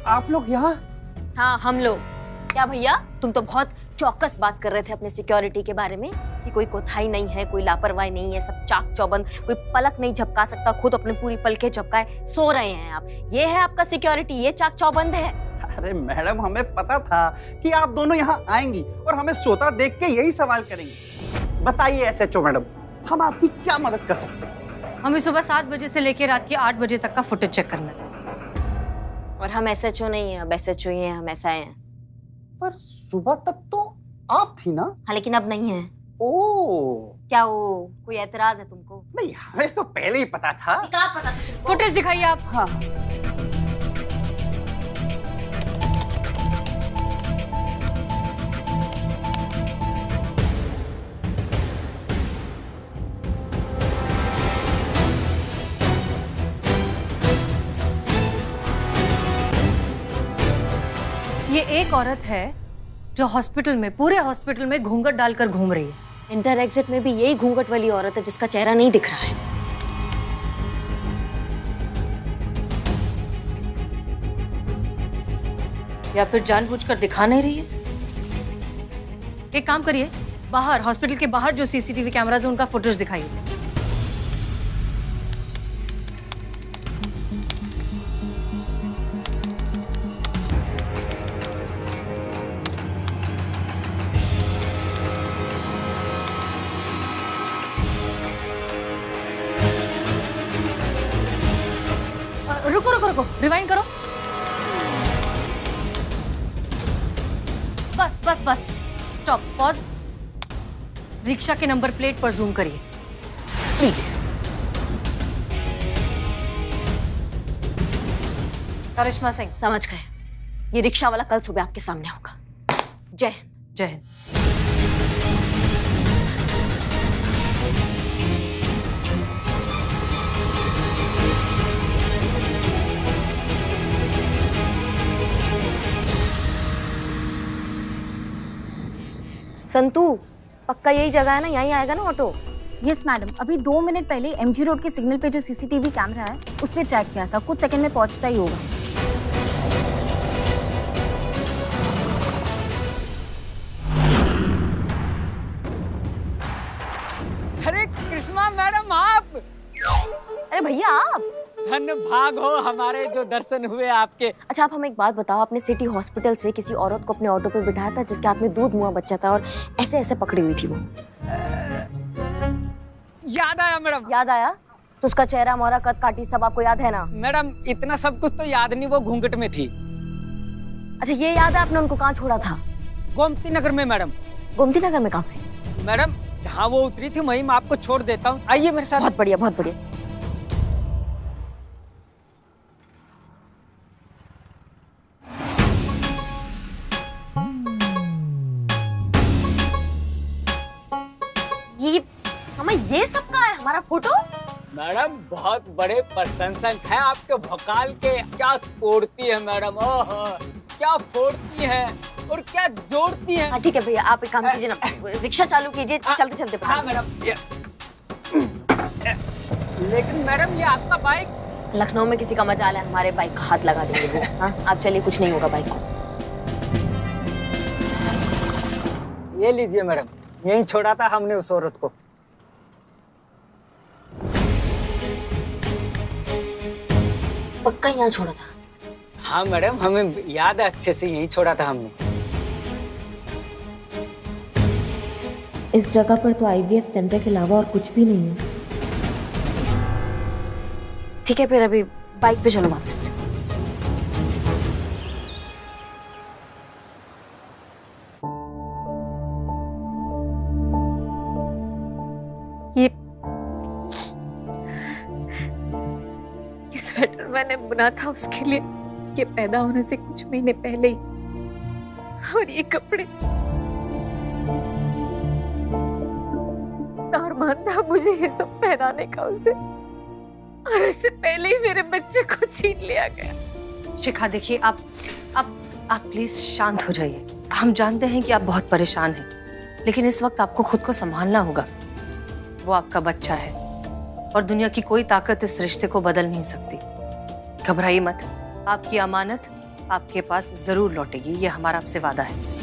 आप लोग यहाँ? हाँ हम लोग। क्या भैया, तुम तो बहुत चौकस बात कर रहे थे अपने सिक्योरिटी के बारे में कि कोई कोताही नहीं है, कोई लापरवाही नहीं है, सब चाक चौबंद, कोई पलक नहीं झपका सकता, खुद अपने पूरी पलकें झपकाए सो रहे हैं आप। ये है आपका सिक्योरिटी, ये चाक चौबंद है? अरे मैडम, हमें पता था कि आप दोनों यहाँ आएंगी और हमें सोता देख के यही सवाल करेंगी। बताइए एसएचओ मैडम, हम आपकी क्या मदद कर सकते हैं? हमें सुबह 7 बजे से लेकर रात के 8 बजे तक का फुटेज चेक करना है। और हम एसएचओ नहीं है, अब एसएचओ ही हैं, हम एसआई हैं। पर सुबह तक तो आप थी ना? हाँ लेकिन अब नहीं है। ओह क्या वो कोई एतराज है तुमको? नहीं, हमें तो पहले ही पता था। क्या पता था तुमको? फुटेज दिखाइए आप। हाँ ये एक औरत है जो हॉस्पिटल में, पूरे हॉस्पिटल में घूंघट डालकर घूम रही है। इंटर एग्जिट में भी यही घूंघट वाली औरत है जिसका चेहरा नहीं दिख रहा है। या फिर जानबूझकर दिखा नहीं रही है। एक काम करिए, बाहर, हॉस्पिटल के बाहर जो सीसीटीवी कैमरास है उनका फुटेज दिखाइए। रुको रुको रुको, रिवाइंड करो। बस बस बस, स्टॉप, पॉज। रिक्शा के नंबर प्लेट पर जूम करिए। लीजिए। करिश्मा सिंह। समझ गए, ये रिक्शा वाला कल सुबह आपके सामने होगा। जय हिंद। जय हिंद। संतू, पक्का यही जगह है ना? यहीं आएगा ना ऑटो? यस मैडम, अभी 2 मिनट पहले एमजी रोड के सिग्नल पे जो सीसीटीवी कैमरा है उस पर ट्रैक किया था, कुछ सेकंड में पहुंचता ही होगा। अरे कृष्णा मैडम, आप? अरे भैया आप? धन्य भाग हो हमारे जो दर्शन हुए आपके। अच्छा आप हमें एक बात बताओ, आपने सिटी हॉस्पिटल से किसी औरत को अपने ऑटो पे बिठाया था जिसके हाथ में दूध मुआ बच्चा था और ऐसे ऐसे पकड़ी हुई थी वो? याद आया मैडम। याद आया? तो उसका चेहरा, मोहरा, कद, काठी सब आपको याद है ना? मैडम इतना सब कुछ तो याद नहीं, वो घूंघट में थी। अच्छा ये याद है आपने उनको कहाँ छोड़ा था? गोमती नगर में मैडम। गोमती नगर में कहाँ पे? मैडम जहाँ वो उतरी थी वहीं मैं आपको छोड़ देता हूँ, आइए मेरे साथ। बहुत बढ़िया, बहुत बढ़िया। ये सब कहाँ है? हमारा फोटो? मैडम बहुत बड़े प्रशंसक हैं आपके वोकाल के। क्या तोड़ती है मैडम, ओह क्या फोड़ती है और क्या जोड़ती है। हाँ ठीक है भैया, आप एक काम कीजिए ना, रिक्शा चालू कीजिए, चलते चलते बता। हाँ मैडम। लेकिन मैडम ये आपका बाइक? लखनऊ में किसी का मजाल है, हमारे बाइक का हाथ लगा देंगे वो। हाँ आप चलिए, कुछ नहीं होगा बाइक को। ये लीजिए मैडम, यहीं छोड़ा था हमने उस औरत को। पक्का यहाँ छोड़ा था? हाँ मैडम, हमें याद है अच्छे से, यहीं छोड़ा था हमने। इस जगह पर तो आईवीएफ सेंटर के अलावा और कुछ भी नहीं है। ठीक है फिर अभी बाइक पे चलो वापस। ये स्वेटर मैंने बुना था उसके लिए, उसके पैदा होने से कुछ महीने पहले ही। और ये कपड़े, अरमान था मुझे ये सब पहनाने का उसे, और इससे पहले ही मेरे बच्चे को छीन लिया गया। शिखा देखिए, आप प्लीज शांत हो जाइए। हम जानते हैं कि आप बहुत परेशान हैं, लेकिन इस वक्त आपको खुद को संभालना होगा। वो आपका बच्चा है और दुनिया की कोई ताकत इस रिश्ते को बदल नहीं सकती। घबराइए मत, आपकी अमानत आपके पास जरूर लौटेगी, ये हमारा आपसे वादा है।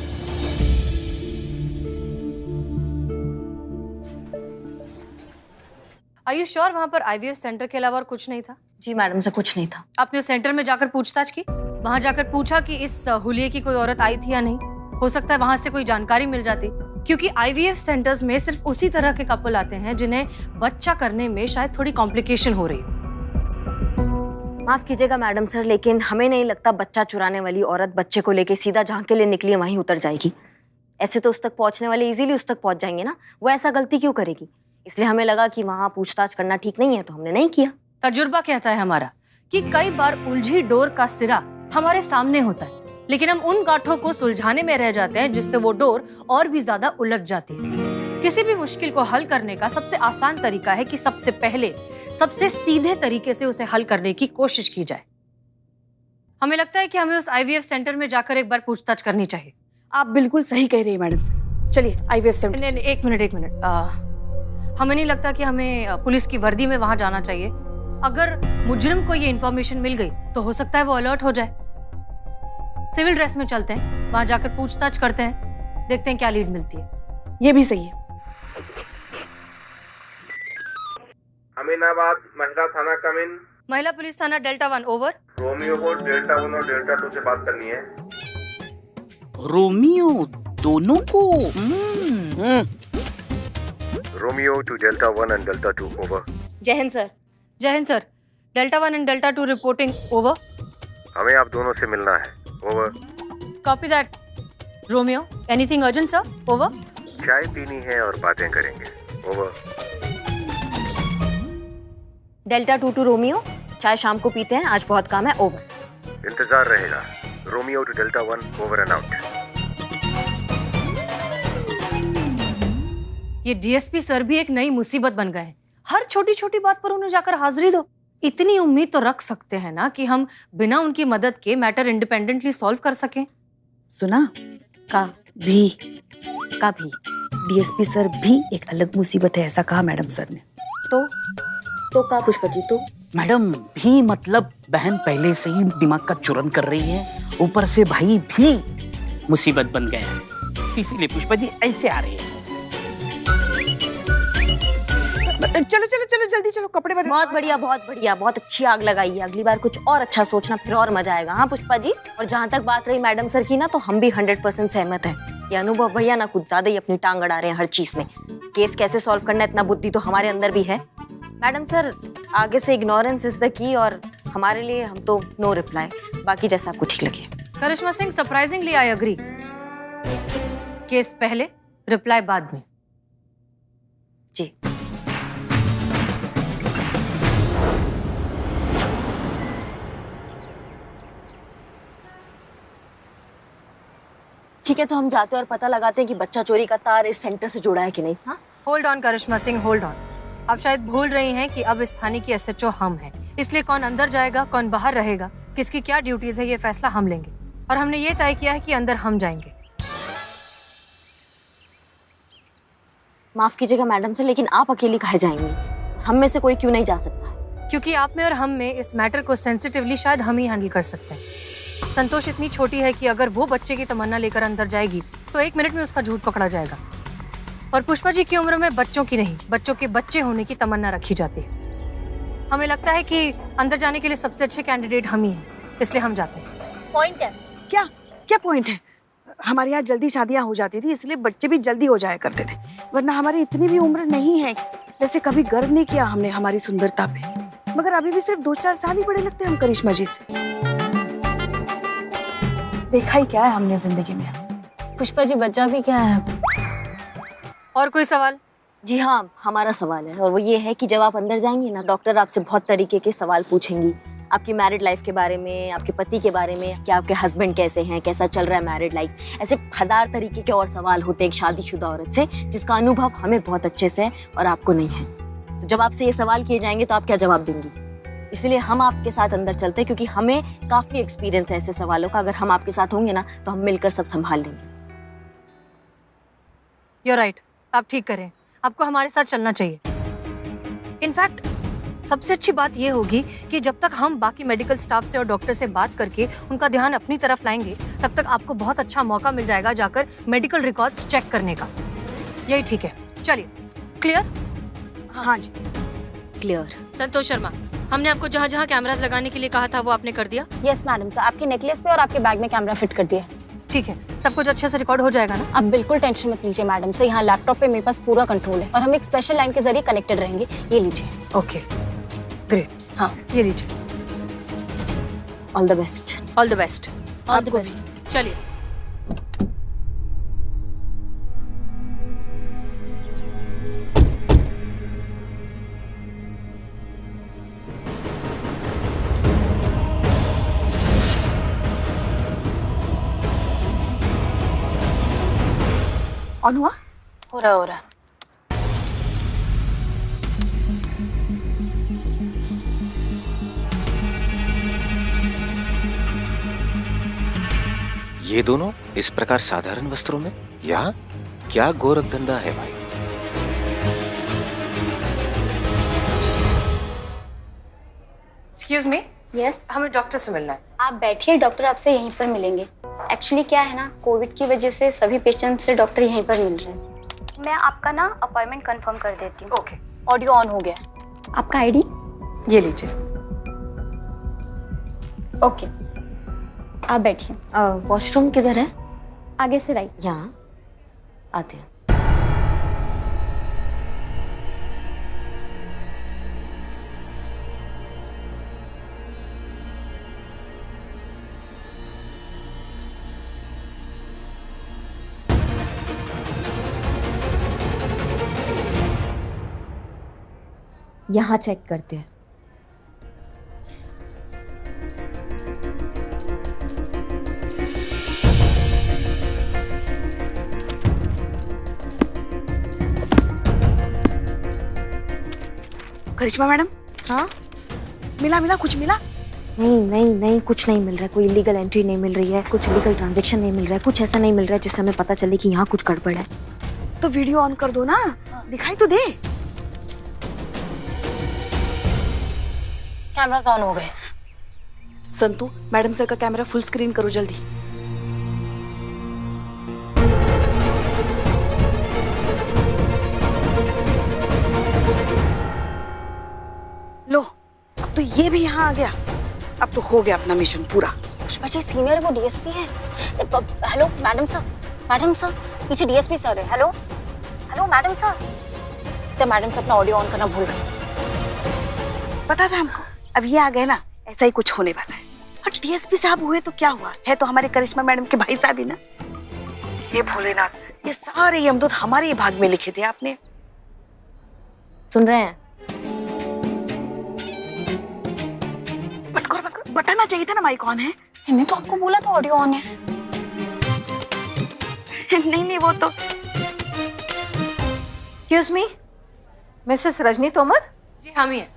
आर यू श्योर वहां पर आईवीएफ सेंटर के अलावा और कुछ नहीं था? जी मैडम सर, कुछ नहीं था। आपने उस सेंटर में जाकर पूछताछ की? वहां जाकर पूछा कि इस हुलिये की कोई औरत आई थी या नहीं? हो सकता है वहां से कोई जानकारी मिल जाती, क्योंकि आईवीएफ सेंटर्स में सिर्फ उसी तरह के कपल आते हैं जिन्हें बच्चा करने में शायद थोड़ी कॉम्प्लिकेशन हो रही है। माफ कीजिएगा मैडम सर, लेकिन हमें नहीं लगता बच्चा चुराने वाली औरत बच्चे को लेके सीधा जहाँ के लिए निकली है वहीं उतर जाएगी। ऐसे तो उस तक पहुंचने वाले इजीली उस तक पहुंच जाएंगे ना, वो ऐसा गलती क्यों करेगी? इसलिए हमें लगा कि वहां पूछताछ करना ठीक नहीं है, तो हमने नहीं किया। तजुर्बा कहता है हमारा कि कई बार उलझी डोर का सिरा हमारे सामने होता है, लेकिन हम उन गांठों को सुलझाने में रह जाते हैं जिससे वो डोर और भी ज्यादा उलझ जाती है। किसी भी मुश्किल को हल करने का सबसे आसान तरीका है कि सबसे पहले सबसे सीधे तरीके से उसे हल करने की कोशिश की जाए। हमें लगता है कि हमें उस आईवीएफ सेंटर में जाकर एक बार पूछताछ करनी चाहिए। आप बिल्कुल सही कह रही है मैडम सर, चलिए आईवीएफ सेंटर। नहीं, एक मिनट। हमें नहीं लगता कि हमें पुलिस की वर्दी में वहां जाना चाहिए। अगर मुजरिम को ये इन्फॉर्मेशन मिल गई तो हो सकता है वो अलर्ट हो जाए। सिविल ड्रेस में चलते हैं, वहां जाकर पूछताछ करते हैं, देखते हैं क्या लीड मिलती है। ये भी सही है। अमीनाबाद महिला थाना कमिन। महिला पुलिस थाना डेल्टा 1 ओवर। रोमियो को डेल्टा 1 और डेल्टा 2 से बात करनी है। रोमियो दोनों को? Romeo to delta 1 and delta 2 over. Jai Hind sir. Jai Hind sir. Delta 1 and delta 2 reporting over. हमें आप दोनों से मिलना है। Over. Copy that Romeo. Anything urgent sir? Over. चाय पीनी है और बातें करेंगे। ओवर। डेल्टा 2 टू रोमियो, चाय शाम को पीते हैं, आज बहुत काम है। ओवर। इंतजार रहेगा। Romeo to delta 1 over and out. ये डीएसपी सर भी एक नई मुसीबत बन गए हैं। हर छोटी छोटी बात पर उन्हें जाकर हाजिरी दो। इतनी उम्मीद तो रख सकते हैं ना कि हम बिना उनकी मदद के मैटर इंडिपेंडेंटली सॉल्व कर सकें। सुना? का भी डीएसपी सर भी एक अलग मुसीबत है, ऐसा कहा मैडम सर ने। तो का पुष्पा जी? तो मैडम भी मतलब बहन पहले से ही दिमाग का चूरन कर रही है, ऊपर से भाई भी मुसीबत बन गया है, इसीलिए पुष्पा जी ऐसे आ रही है। चलो चलो चलो जल्दी चलो, कपड़े बदलो। बहुत बढ़िया, बहुत बढ़िया, बहुत अच्छी आग लगाई है। अगली बार कुछ और अच्छा सोचना, फिर और मजा आएगा। हाँ पुष्पा जी। और जहाँ तक बात रही मैडम सर की ना, तो हम भी 100% सहमत हैं। ये अनुभव भैया ना कुछ ज्यादा ही अपनी टांग अड़ा रहे हैं हर चीज में। केस कैसे सॉल्व करना है, इतना बुद्धि तो हमारे अंदर भी है। मैडम सर आगे से इग्नोरेंस इज द की, और हमारे लिए हम तो नो रिप्लाई, बाकी जैसा आपको ठीक लगे। Karishma Singh, surprisingly I agree. Case पहले, रिप्लाई बाद में। जी ठीक है, तो हम जाते हैं और पता लगाते हैं कि बच्चा चोरी का तार इस सेंटर से जुड़ा है कि नहीं। हाँ hold on Karishma Singh, hold on. आप शायद भूल रही हैं कि अब इस थाने की एसएचओ हम हैं, इसलिए कौन अंदर जाएगा कौन बाहर रहेगा, किसकी क्या ड्यूटीज है, ये फैसला हम लेंगे। और हमने ये तय किया है कि अंदर हम जाएंगे। माफ कीजिएगा मैडम सर, लेकिन आप अकेली कहाँ जाएंगी? हम में से कोई क्यों नहीं जा सकता है? क्योंकि आप में और हम में इस मैटर को सेंसिटिवली शायद हम ही हैंडल कर सकते हैं। संतोष इतनी छोटी है कि अगर वो बच्चे की तमन्ना लेकर अंदर जाएगी तो 1 मिनट में उसका झूठ पकड़ा जाएगा। और पुष्पा जी की उम्र में बच्चों की नहीं, बच्चों के बच्चे होने की तमन्ना रखी जाती है। हमें लगता है कि अंदर जाने के लिए सबसे अच्छे कैंडिडेट हम ही हैं, इसलिए हम जाते हैं। पॉइंट है। क्या क्या पॉइंट है? हमारे यहाँ जल्दी शादियाँ हो जाती थी, इसलिए बच्चे भी जल्दी हो जाया करते थे, वरना हमारी इतनी भी उम्र नहीं है। वैसे कभी गर्व नहीं किया हमने हमारी सुंदरता पे, मगर अभी भी सिर्फ 2-4 साल ही बड़े लगते हैं हम करिश्मा जी से। देखा ही क्या है हमने जिंदगी में। पुष्पा जी बच्चा भी क्या है? और कोई सवाल? जी हाँ, हमारा सवाल है, और वो ये है कि जब आप अंदर जाएंगी ना, डॉक्टर आपसे बहुत तरीके के सवाल पूछेंगी। आपकी मैरिड लाइफ के बारे में, आपके पति के बारे में, कि आपके हस्बैंड कैसे हैं, कैसा चल रहा है मैरिड लाइफ। ऐसे 1000 तरीके के और सवाल होते हैं एक शादीशुदा औरत से, जिसका अनुभव हमें बहुत अच्छे से है और आपको नहीं है। तो जब आपसे ये सवाल किए जाएंगे तो आप क्या जवाब देंगी? इसलिए हम आपके साथ अंदर चलते हैं, क्योंकि हमें काफी एक्सपीरियंस है ऐसे सवालों का। अगर हम आपके साथ होंगे ना, तो हम मिलकर सब संभाल लेंगे। You're right, आप ठीक करें, आपको हमारे साथ चलना चाहिए। इनफैक्ट सबसे अच्छी बात ये होगी कि जब तक हम बाकी मेडिकल स्टाफ से और डॉक्टर से बात करके उनका ध्यान अपनी तरफ लाएंगे, तब तक आपको बहुत अच्छा मौका मिल जाएगा जाकर मेडिकल रिकॉर्ड्स चेक करने का। यही ठीक है, चलिए। क्लियर? हाँ जी। क्लियर। संतोष शर्मा, हमने आपको जहाँ जहाँ कैमरास लगाने के लिए कहा था वो आपने कर दिया? यस मैडम सर, आपके नेकलेस पे और आपके बैग में कैमरा फिट कर दिया है। ठीक है, सब कुछ अच्छे से रिकॉर्ड हो जाएगा ना? आप बिल्कुल टेंशन मत लीजिए मैडम सर, यहाँ लैपटॉप पे मेरे पास पूरा कंट्रोल है और हम एक स्पेशल लाइन के जरिए कनेक्टेड रहेंगे। ये लीजिए। Okay, great. हाँ, ये लीजिए। All the best. All the best. All the best. चलिए। ऑन हुआ? हो रहा। ये दोनों इस प्रकार साधारण वस्त्रों में यहाँ क्या गोरख धंधा है भाई? एक्सक्यूज मी, यस, हमें डॉक्टर से मिलना है। आप बैठिए, डॉक्टर आपसे यहीं पर मिलेंगे। एक्चुअली क्या है ना, कोविड की वजह से सभी पेशेंट से डॉक्टर यहीं पर मिल रहे हैं। मैं आपका ना अपॉइंटमेंट कंफर्म कर देती हूँ। ओके। ऑडियो ऑन हो गया। आपका आईडी? ये लीजिए। ओके, आप बैठिए। वॉशरूम किधर है? आगे से राइट। यहाँ आते हैं। यहाँ चेक करते हैं। करिश्मा मैडम, हाँ? मिला कुछ मिला? नहीं, कुछ नहीं मिल रहा है। कोई इलीगल एंट्री नहीं मिल रही है, कुछ इलीगल ट्रांजैक्शन नहीं मिल रहा है, कुछ ऐसा नहीं मिल रहा है जिससे हमें पता चले कि यहाँ कुछ गड़बड़ है। तो वीडियो ऑन कर दो ना, दिखाई तो दे। कैमरास ऑन हो गए। संतू, मैडम सर का कैमरा फुल स्क्रीन करो जल्दी। लो, अब तो ये भी यहाँ आ गया। अब तो हो गया अपना मिशन पूरा। पुष्पा जी सीनियर है, वो डीएसपी है। हेलो मैडम सर, पीछे डीएसपी सर है। Hello madam sir. तो मैडम सर अपना ऑडियो ऑन करना भूल गए। पता था हमको, अब ये आ गए ना, ऐसा ही कुछ होने वाला है। और डीएसपी साहब हुए तो क्या हुआ, है तो हमारे करिश्मा मैडम के भाई साहब ही ना। ये भोलेनाथ, ये सारे यमदूत हमारे ही भाग में लिखे थे आपने। सुन रहे हैं? बताना चाहिए था ना माइक ऑन है। मैंने तो आपको बोला था ऑडियो ऑन है। नहीं वो तो। Excuse me, Mrs Rajni Tomar? जी हम ही हैं।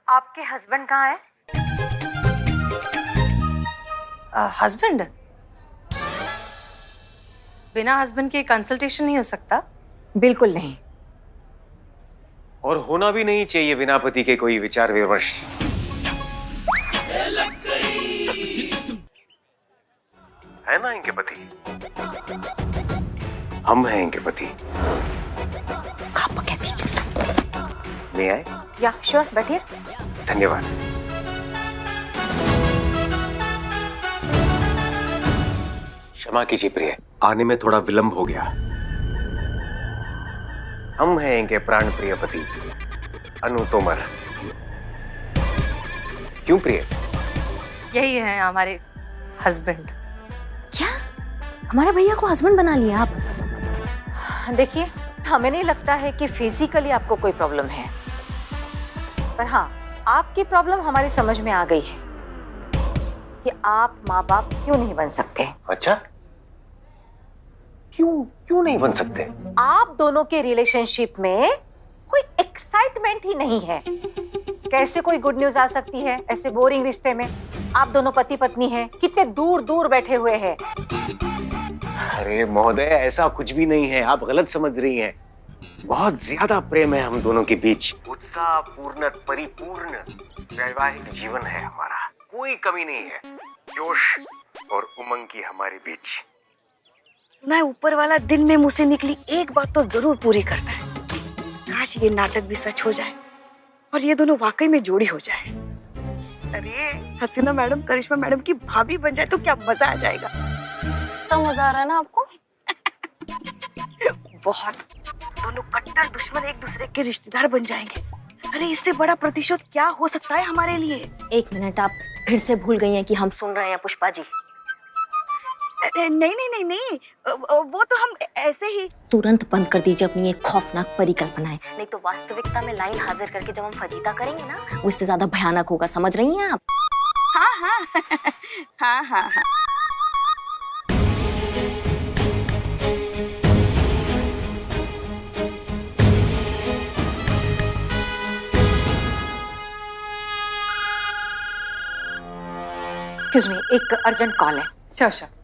आपके हस्बैंड कहाँ है? हस्बैंड? बिना हस्बैंड के कंसल्टेशन नहीं हो सकता? बिल्कुल नहीं। और होना भी नहीं चाहिए बिना पति के कोई विचार विमर्श। है ना इनके पति? हम हैं इनके पति। आप कह दीजिए। ले आए? या श्योर, बैठिए। धन्यवाद। क्षमा कीजिए प्रिय, आने में थोड़ा विलंब हो गया। हम हैं इनके प्राण प्रिय पति अनु तोमर। क्यों प्रिय? यही है हमारे हस्बैंड। क्या हमारे भैया को हस्बैंड बना लिया आप? देखिए, हमें नहीं लगता है कि फिजिकली आपको कोई प्रॉब्लम है, पर हाँ, आपकी प्रॉब्लम हमारी समझ में आ गई है कि आप माँ बाप क्यों नहीं बन सकते। अच्छा, क्यों नहीं बन सकते? आप दोनों के रिलेशनशिप में कोई एक्साइटमेंट ही नहीं है। कैसे कोई गुड न्यूज आ सकती है ऐसे बोरिंग रिश्ते में? आप दोनों पति पत्नी हैं, कितने दूर दूर बैठे हुए हैं। अरे महोदय, ऐसा कुछ भी नहीं है, आप गलत समझ रही हैं। बहुत ज्यादा प्रेम है हम दोनों के बीच। उत्साहपूर्ण परिपूर्ण वैवाहिक जीवन है हमारा, कोई कमी नहीं है। जोश और उमंग की हमारे बीच। सुना है ऊपर वाला दिन में मुंह से निकली एक बात तो जरूर पूरी करता है। काश ये नाटक भी सच हो जाए और ये दोनों वाकई में जोड़ी हो जाए। अरे हसीना मैडम करिश्मा मैडम की भाभी बन जाए तो क्या मजा आ जाएगा। तो मजा आ रहा है ना आपको? बहुत। दोनों कट्टर दुश्मन एक दूसरे के रिश्तेदार बन जाएंगे। अरे इससे बड़ा प्रतिशोध क्या हो सकता है हमारे लिए। एक मिनट, आप फिर से भूल गई हैं कि हम सुन रहे हैं पुष्पा जी। नहीं नहीं नहीं नहीं, वो तो हम ऐसे ही। तुरंत बंद कर दीजिए अपनी ये खौफनाक परिकल्पनाएं, नहीं तो वास्तविकता में लाइन हाजिर करके जब हम फजीता करेंगे ना, वो इससे ज्यादा भयानक होगा। समझ रही हैं आप? हाँ हाँ हाँ हाँ हाँ। एक्सक्यूज मी, एक अर्जेंट कॉल है। Sure sure.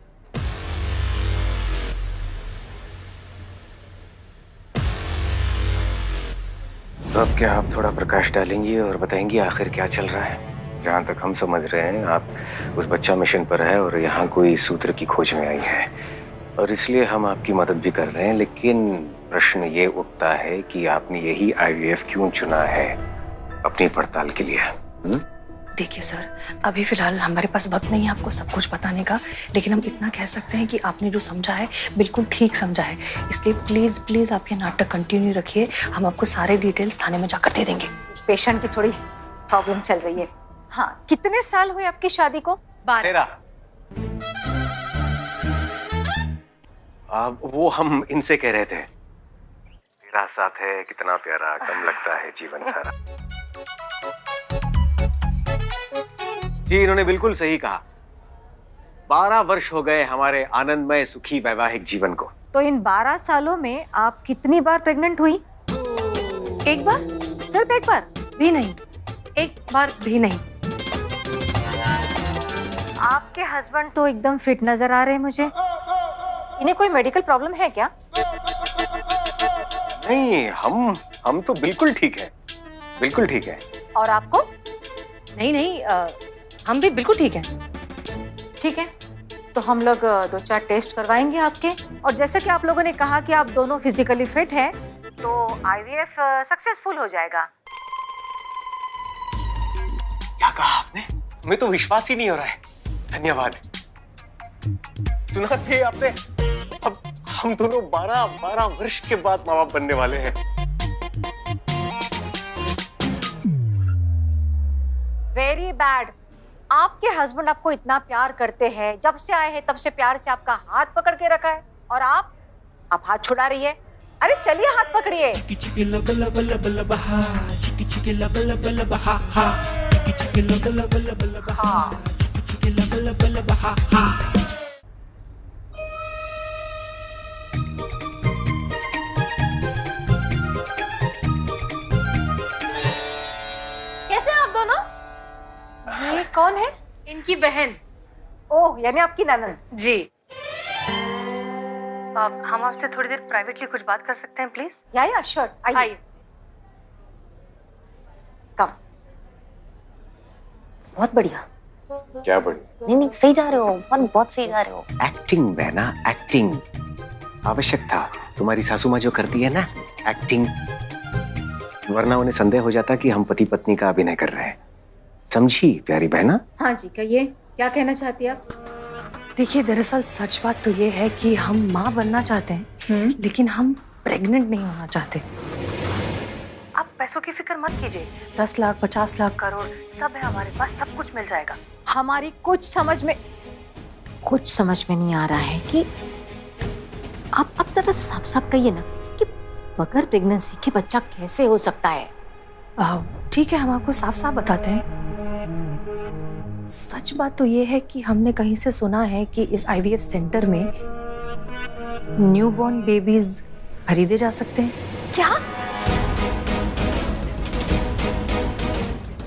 तो अब क्या आप थोड़ा प्रकाश डालेंगी और बताएंगी आखिर क्या चल रहा है? जहाँ तक हम समझ रहे हैं आप उस बच्चा मिशन पर है और यहाँ कोई सूत्र की खोज में आई है और इसलिए हम आपकी मदद भी कर रहे हैं। लेकिन प्रश्न ये उठता है कि आपने यही IVF क्यों चुना है अपनी पड़ताल के लिए? देखिए सर, अभी फिलहाल हमारे पास वक्त नहीं है आपको सब कुछ बताने का, लेकिन हम इतना कह सकते हैं कि आपने जो समझा है बिल्कुल ठीक समझा है। इसलिए प्लीज प्लीज आप ये नाटक कंटिन्यू रखिए, हम आपको सारे डिटेल्स थाने में जाकर दे देंगे। पेशेंट की थोड़ी प्रॉब्लम चल रही है। हाँ, कितने साल हुए आपकी शादी को? 12। वो हम इनसे कह रहे थे। तेरा साथ है कितना प्यारा, कम लगता है जीवन सारा। जी इन्होंने बिल्कुल सही कहा। 12 वर्ष हो गए हमारे आनंदमय सुखी वैवाहिक जीवन को। तो इन 12 सालों में आप कितनी बार प्रेग्नेंट हुई? एक बार? सिर्फ एक बार भी नहीं, एक बार भी नहीं। आपके हस्बैंड तो एकदम फिट नजर आ रहे हैं मुझे। इन्हें कोई मेडिकल प्रॉब्लम है क्या? नहीं, हम तो बिल्कुल ठीक है, बिल्कुल ठीक है। और आपको? नहीं नहीं, हम भी बिल्कुल ठीक हैं। ठीक है, तो हम लोग 2-4 टेस्ट करवाएंगे आपके। और जैसे कि आप लोगों ने कहा कि आप दोनों फिजिकली फिट हैं, तो IVF सक्सेसफुल हो जाएगा। क्या कहा आपने? हमें तो विश्वास ही नहीं हो रहा है। धन्यवाद। सुना थे आपने? अब हम दोनों 12 वर्ष के बाद माँ बाप बनने वाले हैं। Very bad. आपके हस्बैंड आपको इतना प्यार करते हैं, जब से आए हैं तब से प्यार से आपका हाथ पकड़ के रखा है, और आप हाथ छुड़ा रही है। अरे चलिए हाथ पकड़िए। कैसे हैं आप दोनों? ये कौन है? इनकी बहन। ओह, यानी आपकी ननद। जी। हम आपसे थोड़ी देर प्राइवेटली कुछ बात कर सकते हैं प्लीज? या श्योर, आइए। कम। बहुत बढ़िया। क्या बढ़िया? नहीं नहीं, सही जा रहे हो, बहुत सही जा रहे हो। एक्टिंग बहना, एक्टिंग आवश्यक था। तुम्हारी सासू माँ जो करती है ना एक्टिंग, वरना उन्हें संदेह हो जाता कि हम पति पत्नी का अभिनय कर रहे हैं। समझी प्यारी बहना? हाँ जी, कहिए, क्या कहना चाहती है आप? देखिए, दरअसल सच बात तो ये है कि हम माँ बनना चाहते हैं, लेकिन हम प्रेग्नेंट नहीं होना चाहते। आप पैसों की फिक्र मत कीजिए, 10 लाख 50 लाख करोड़ सब है हमारे पास, सब कुछ मिल जाएगा। हमारी कुछ समझ में नहीं आ रहा है कि आप जरा साफ साफ कहिए ना कि बगैर प्रेगनेंसी के बच्चा कैसे हो सकता है? ठीक है, हम आपको साफ साफ बताते हैं। सच बात तो ये है कि हमने कहीं से सुना है कि इस IVF सेंटर में न्यूबॉर्न बेबीज खरीदे जा सकते हैं। क्या?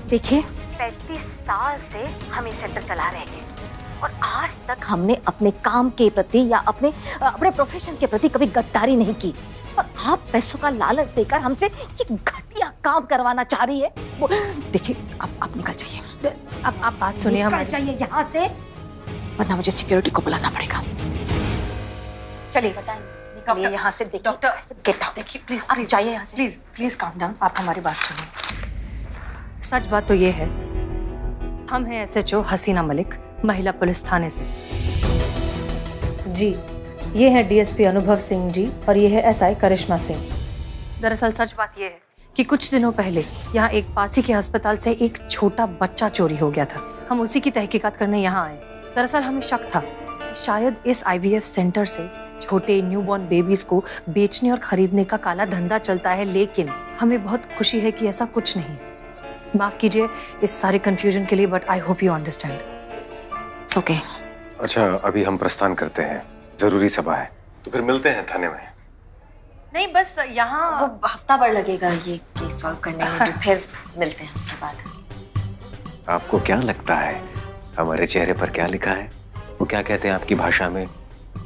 देखिए, 35 साल से हम ये सेंटर चला रहे हैं और आज तक हमने अपने काम के प्रति या अपने प्रोफेशन के प्रति कभी गद्दारी नहीं की। और आप पैसों का लालच देकर हमसे ये घटिया काम करवाना चाह रही है। देखिए आप निकल जाइए, अब आप बात सुनिए निकल हमारी। जाइए यहाँ से, वरना मुझे सिक्योरिटी को बुलाना पड़ेगा। चलिए बताएं, निकलिए यहाँ से। देखिए डॉक्टर, गेट आउट। देखिए प्लीज आप प्लीज जाइए यहाँ से। Please please calm down. आप हमारी बात सुनिए। सच बात तो ये है, हम हैं SHO हसीना मलिक, महिला पुलिस थाने से। जी, ये है DSP अनुभव सिंह जी और ये है SI करिश्मा सिंह। दरअसल सच बात ये है कि कुछ दिनों पहले यहाँ एक पासी के अस्पताल से एक छोटा बच्चा चोरी हो गया था। हम उसी की तहकीकात करने यहाँ आए। दरअसल हमें शक था कि शायद इस IVF सेंटर से छोटे न्यूबॉर्न बेबीज को बेचने और खरीदने का काला धंधा चलता है, लेकिन हमें बहुत खुशी है कि ऐसा कुछ नहीं। माफ कीजिए इस सारे कंफ्यूजन के लिए, but I hope you understand. Okay. अच्छा, अभी हम प्रस्थान करते हैं, जरूरी सभा है, तो फिर मिलते हैं थाने में। नहीं, बस यहाँ वो हफ्ता भर लगेगा ये केस सॉल्व करने में, तो फिर मिलते हैं उसके बाद। आपको क्या लगता है हमारे चेहरे पर क्या लिखा है? वो क्या कहते हैं आपकी भाषा में?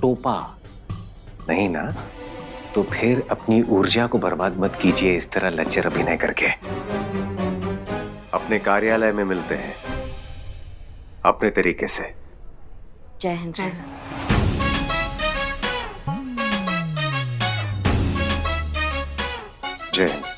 टोपा नहीं ना? तो फिर अपनी ऊर्जा को बर्बाद मत कीजिए इस तरह लच्चर अभिनय करके। अपने कार्यालय में मिलते हैं अपने तरीके से। जय हिंद। जय हिंद। जय हिंद।